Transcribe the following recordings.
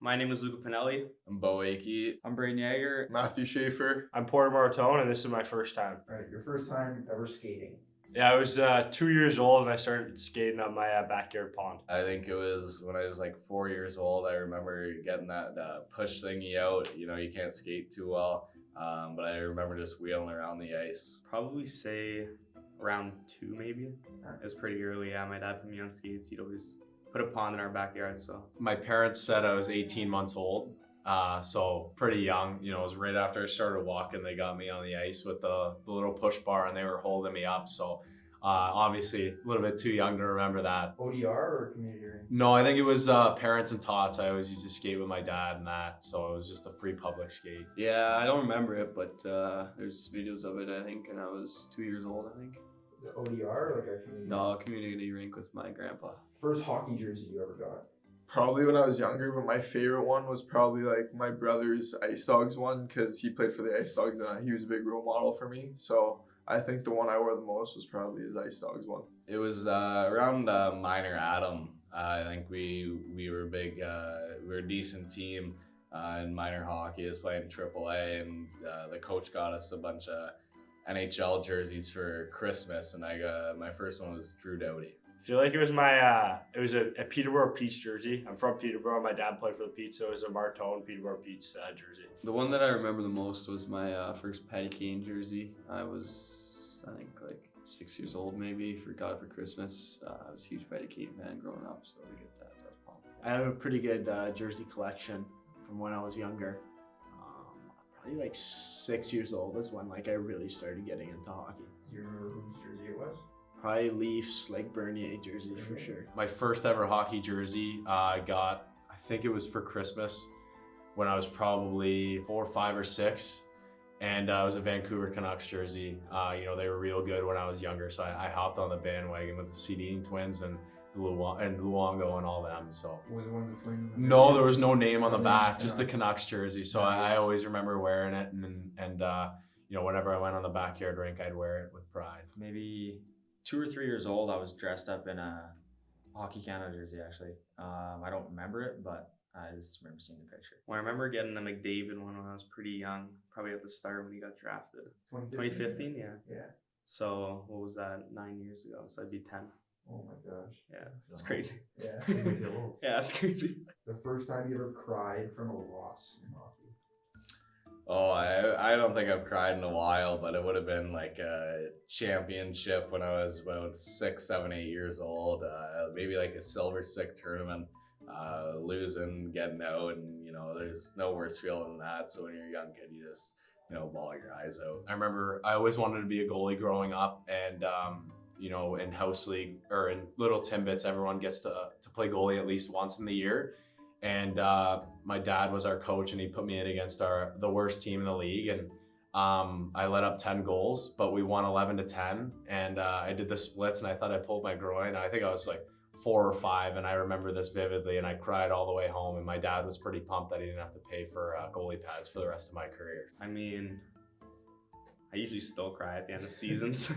My name is Luca Pinelli. I'm Bo Akey. I'm Braden Yeager. Matthew Schaefer. I'm Porter Maratone, and this is my first time. All right, your first time ever skating. Yeah, I was 2 years old and I started skating on my backyard pond. I think it was when I was like 4 years old. I remember getting that push thingy out. You know, you can't skate too well, but I remember just wheeling around the ice. Probably say around 2 maybe. It was pretty early. Yeah, my dad put me on skates. He'd always put a pond in our backyard. So My parents said I was 18 months old, so pretty young. You know, it was right after I started walking. They got me on the ice with the little push bar, and they were holding me up. So obviously a little bit too young to remember that. ODR or community rink? No, I think it was parents and tots. I always used to skate with my dad and that, so it was just a free public skate. Yeah, I don't remember it, but there's videos of it, I think, and I was 2 years old, I think. Is it ODR or like a community? No, community rink with my grandpa. First hockey jersey you ever got? Probably when I was younger, but my favorite one was probably like my brother's Ice Dogs one because he played for the Ice Dogs and he was a big role model for me. So I think the one I wore the most was probably his Ice Dogs one. It was around minor Adam. I think we were big. We were a decent team in minor hockey. I was playing AAA, and the coach got us a bunch of NHL jerseys for Christmas, and I got my first one was Drew Doughty. I feel like it was my it was a Peterborough Peach jersey. I'm from Peterborough. My dad played for the Peach, so it was a Maratone Peterborough Peach jersey. The one that I remember the most was my first Patty Kane jersey. I was, I think, like 6 years old maybe. Got it for Christmas. I was a huge Patty Kane fan growing up, so to get that was fun. I have a pretty good jersey collection from when I was younger. Probably like 6 years old is when like I really started getting into hockey. Do you remember whose jersey it was? Probably Leafs, like Bernier jersey for sure. My first ever hockey jersey I got, I think it was for Christmas when I was probably 4, 5, or 6. And it was a Vancouver Canucks jersey. You know, they were real good when I was younger, so I hopped on the bandwagon with the Sedin twins and Luongo and all them. So Was it one of the twins? no, there was no name on the back, Canucks. just the Canucks jersey. So I always remember wearing it, and you know, whenever I went on the backyard rink, I'd wear it with pride. Maybe 2 or 3 years old, I was dressed up in a Hockey Canada jersey, actually. I don't remember it, but I just remember seeing the picture. well, I remember getting a McDavid one when I was pretty young, probably at the start when he got drafted. 2015, yeah. Yeah. So what was that? 9 years ago. So I'd be 10. Oh my gosh. Yeah, it's crazy. Yeah. Yeah, it's crazy. The first time you ever cried from a loss in hockey. Oh, I don't think I've cried in a while, but it would have been like a championship when I was about 6, 7, 8 years old. Maybe like a Silver Stick tournament, losing, getting out, and you know, there's no worse feeling than that. So when you're a young kid, you just, you know, bawl your eyes out. I remember I always wanted to be a goalie growing up, and you know, in house league or in little Timbits, everyone gets to play goalie at least once in the year. And my dad was our coach, and he put me in against the worst team in the league, and I let up 10 goals, but we won 11-10. And I did the splits, and I thought I pulled my groin. I think I was like 4 or 5, and I remember this vividly, and I cried all the way home. And my dad was pretty pumped that he didn't have to pay for goalie pads for the rest of my career. I mean, I usually still cry at the end of seasons.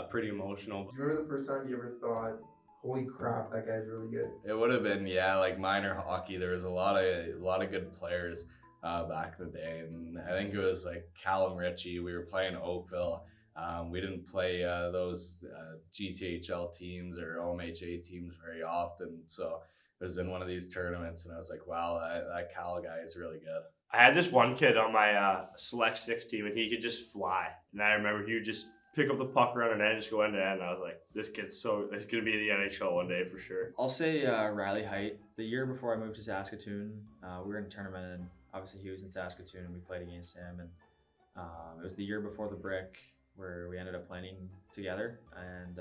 Pretty emotional. Do you remember the first time you ever thought, holy crap, that guy's really good? It would have been, yeah, like minor hockey. There was a lot of good players back in the day, and I think it was like Callum Ritchie. We were playing Oakville. We didn't play those GTHL teams or OMHA teams very often, so it was in one of these tournaments, and I was like, wow, that Cal guy is really good. I had this one kid on my Select 6 team, and he could just fly. And I remember he would just pick up the puck around and then just go end to end. I was like, this kid's he's going to be in the NHL one day for sure. I'll say Riley Height. The year before I moved to Saskatoon, we were in a tournament, and obviously he was in Saskatoon, and we played against him. And it was the year before the Brick where we ended up playing together, and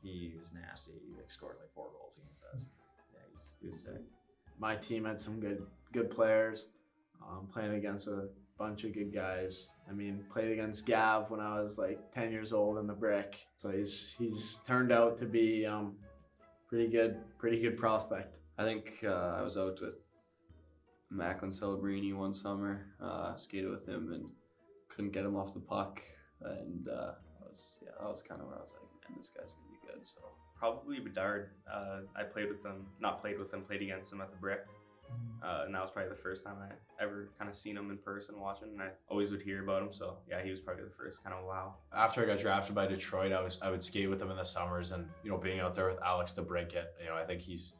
he was nasty. He scored like 4 goals against us. Yeah, he was sick. My team had some good players. Playing against a bunch of good guys. I mean, played against Gav when I was like 10 years old in the Brick. So he's turned out to be pretty good prospect. I think I was out with Macklin Celebrini one summer, skated with him and couldn't get him off the puck. And that was kind of where I was like, man, this guy's gonna be good. So Probably Bedard. I played against him at the Brick. And that was probably the first time I ever kind of seen him in person watching, and I always would hear about him. So yeah, he was probably the first kind of wow. After I got drafted by Detroit, I would skate with him in the summers, and being out there with Alex DeBrincat, I think he's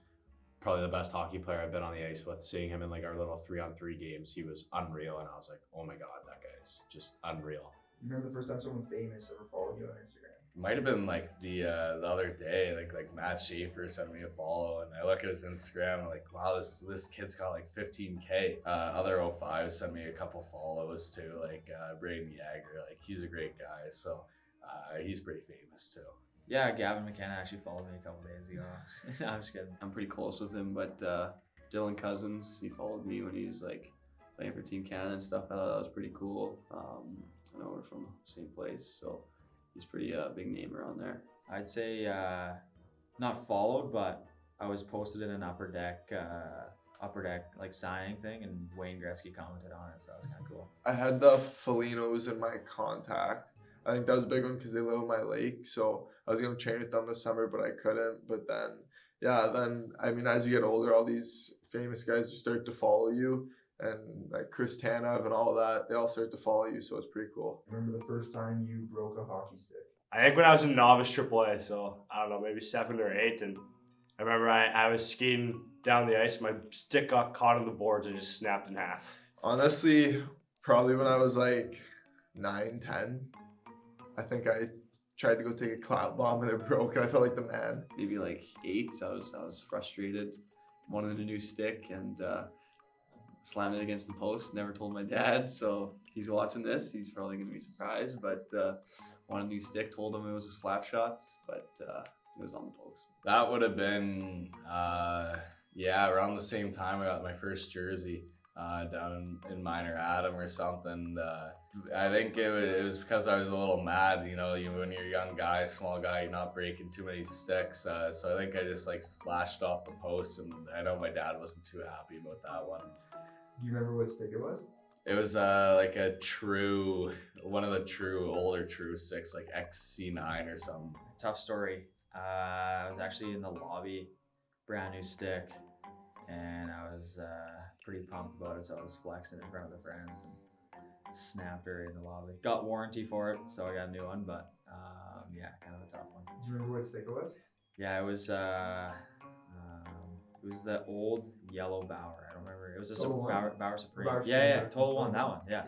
probably the best hockey player I've been on the ice with. Seeing him in like our little 3-on-3 games, he was unreal, and I was like, oh my god, that guy is just unreal. You remember the first time someone famous ever followed you on Instagram? Might have been like the other day, like Matt Schaefer sent me a follow, and I look at his Instagram, and like, wow, this kid's got like 15K. Other 05 sent me a couple follows too, like Braden Yager, like he's a great guy, so he's pretty famous too. Yeah, Gavin McKenna actually followed me a couple days ago. No, I'm just kidding. I'm pretty close with him, but Dylan Cousins, he followed me when he was like playing for Team Canada and stuff. I thought that was pretty cool. I know we're from the same place, so he's pretty big name around there. I'd say not followed, but I was posted in an upper deck like signing thing, and Wayne Gretzky commented on it, so that was kind of cool. I had the Felinos in my contact. I think that was a big one because they live on my lake, so I was gonna train with them this summer, but I couldn't. But then I mean, as you get older, all these famous guys start to follow you, and like Chris Tanev and all that, they all start to follow you, so it's pretty cool. Remember the first time you broke a hockey stick? I think when I was in novice AAA, so I don't know, maybe 7 or 8, and I remember I was skating down the ice, my stick got caught on the boards and just snapped in half. Honestly, probably when I was like 9, 10, I think I tried to go take a cloud bomb and it broke, and I felt like the man. Maybe like 8. I was frustrated, wanted a new stick, and slammed it against the post. Never told my dad, so he's watching this. He's probably gonna be surprised, but wanted a new stick. Told him it was a slap shot, but it was on the post. That would have been around the same time I got my first jersey down in Minor Adam or something. I think it was because I was a little mad, when you're a young guy, small guy, you're not breaking too many sticks. So I think I just like slashed off the post, and I know my dad wasn't too happy about that one. Do you remember what stick it was? It was like one of the older true sticks, like XC9 or something. Tough story. I was actually in the lobby, brand new stick, and I was pretty pumped about it, so I was flexing in front of the friends and snapped her in the lobby. Got warranty for it, so I got a new one, but kind of a tough one. Do you remember what stick it was? Yeah, it was the old yellow Bauer. I don't remember. It was a Bauer Supreme. Bauer yeah, Supreme. Total One, that one. Yeah.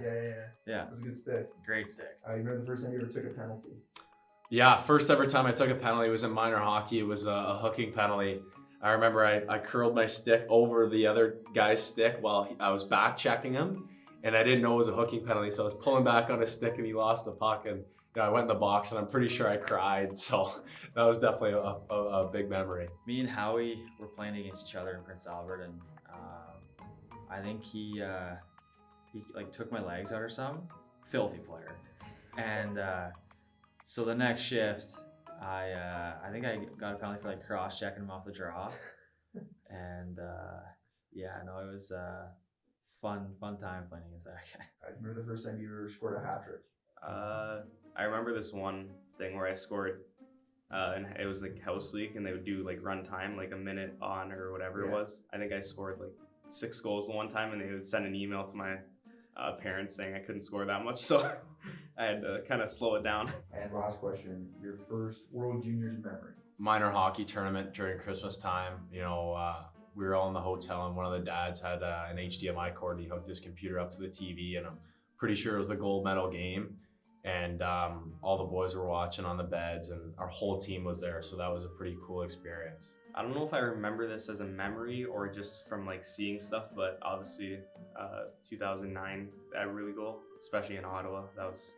Yeah. It was a good stick. Great stick. You remember the first time you ever took a penalty? Yeah, first ever time I took a penalty was in minor hockey. It was a hooking penalty. I remember I curled my stick over the other guy's stick while I was back checking him, and I didn't know it was a hooking penalty, so I was pulling back on his stick and he lost the puck, and I went in the box and I'm pretty sure I cried, so that was definitely a big memory. Me and Howie were playing against each other in Prince Albert, and I think he like took my legs out or something. Filthy player. And so the next shift, I think I got a penalty for like cross checking him off the draw, and it was fun time playing against that guy. I remember the first time you ever scored a hat trick. I remember this one thing where I scored, and it was like house league, and they would do like run time, like a minute on or whatever it was. I think I scored like 6 goals the one time, and they would send an email to my parents saying I couldn't score that much, so I had to kind of slow it down. And last question, your first World Juniors memory? Minor hockey tournament during Christmas time. We were all in the hotel, and one of the dads had an HDMI cord, and he hooked his computer up to the TV, and I'm pretty sure it was the gold medal game. And all the boys were watching on the beds, and our whole team was there, so that was a pretty cool experience. I don't know if I remember this as a memory or just from like seeing stuff, but obviously 2009, that really goal, especially in Ottawa, that was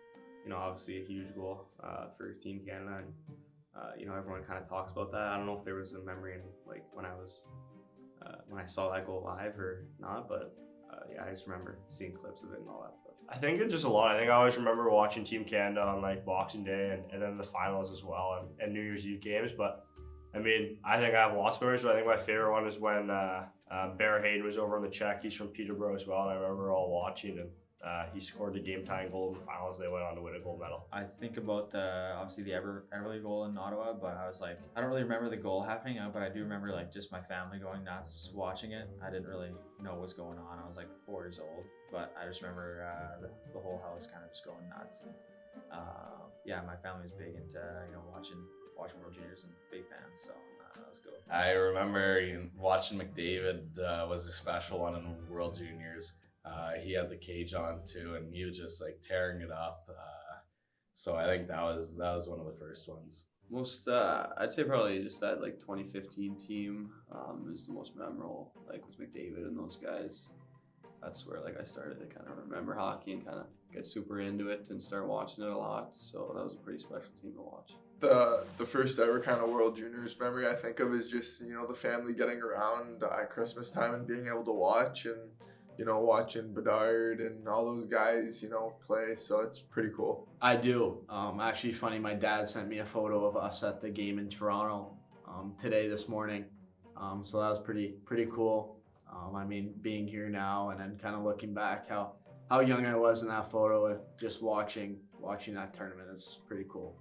obviously a huge goal for Team Canada, and everyone kind of talks about that. I don't know if there was a memory in like when I saw that goal live or not, but I just remember seeing clips of it and all that stuff. I think it's just a lot. I think I always remember watching Team Canada on like Boxing Day and then the finals as well, and New Year's Eve games. But I mean, I think I have lots of memories, but I think my favorite one is when Bear Hayden was over on the check. He's from Peterborough as well, and I remember all watching, and He scored the game-tying goal in the finals. They went on to win a gold medal. I think about obviously the Everly goal in Ottawa, but I was like, I don't really remember the goal happening, but I do remember like just my family going nuts watching it. I didn't really know what was going on. I was like 4 years old, but I just remember the whole house kind of just going nuts. And yeah, my family was big into watching World Juniors and big fans, so that was cool. I remember watching McDavid was a special one in World Juniors. He had the cage on too, and he was just like tearing it up. So I think that was one of the first ones. Most, I'd say probably just that like 2015 team is the most memorable, like with McDavid and those guys. That's where like I started to kind of remember hockey and kind of get super into it and start watching it a lot. So that was a pretty special team to watch. The first ever kind of World Juniors memory I think of is just, the family getting around at Christmas time and being able to watch and, watching Bedard and all those guys, play. So it's pretty cool. I do. Actually funny, my dad sent me a photo of us at the game in Toronto this morning. So that was pretty cool. I mean, being here now and then kind of looking back how young I was in that photo, just watching that tournament is pretty cool.